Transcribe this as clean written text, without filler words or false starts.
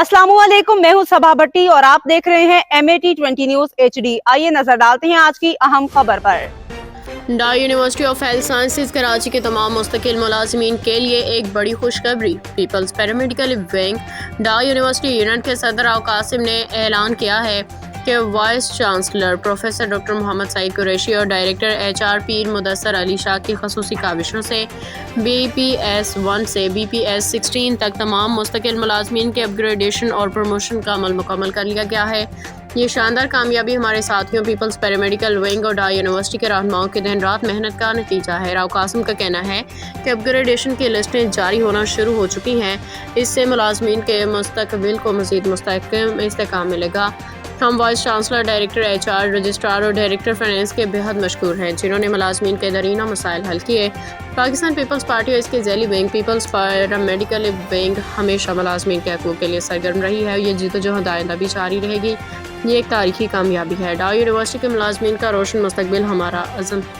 अस्सलाम वालेकुम, मैं हूं सबा भट्टी और आप देख रहे हैं MAT20 न्यूज HD। आइए नजर डालते हैं आज की अहम खबर पर। Dow university of health sciences Karachi के तमाम मुस्तकिल मुलाजमीन के लिए एक बड़ी खुशखबरी। People's paramedical wing Dow university unit के सदर आओ कासिम ने ऐलान किया है कि vice chancellor professor doctor Mohammad Saeed Qureshi और डायरेक्टर HR पीर मुदस्सर अली शाह की खसूसी काविशों से BPS 1 से BPS 16 तक तमाम मुस्तकिल मुलाजमीन के अपग्रेडेशन और प्रमोशन का अमल मुकम्मल कर लिया गया है। ये शानदार कामयाबी हमारे साथियों पीपल्स पैरामेडिकल विंग और डाई यूनिवर्सिटी के रहनुमाओं की दिन रात मेहनत का नतीजा है। राव कासिम का कहना है कि अपग्रेडेशन की लिस्टें जारी होना शुरू हो चुकी हैं। इससे मुलाजमीन के मुस्तकबिल को मज़ीद मुस्तहकम इस्तेहकाम मिलेगा। हम vice chancellor, director HR, registrar और डायरेक्टर फाइनेंस के बेहद मशकूर हैं जिन्होंने मुलाजमीन के दरीना मसाइल हल किए। पाकिस्तान पीपल्स पार्टी और इसके झैली विंग पीपल्स पैरामेडिकल विंग हमेशा मुलाजमीन के हकूक़ के लिए सरगर्म रही है और ये जद्दोजहद आइंदा भी जारी रहेगी। ये एक तारीखी कामयाबी है। डाई यूनिवर्सिटी के मुलाजमीन का रोशन मुस्तकबिल हमारा अज़म है।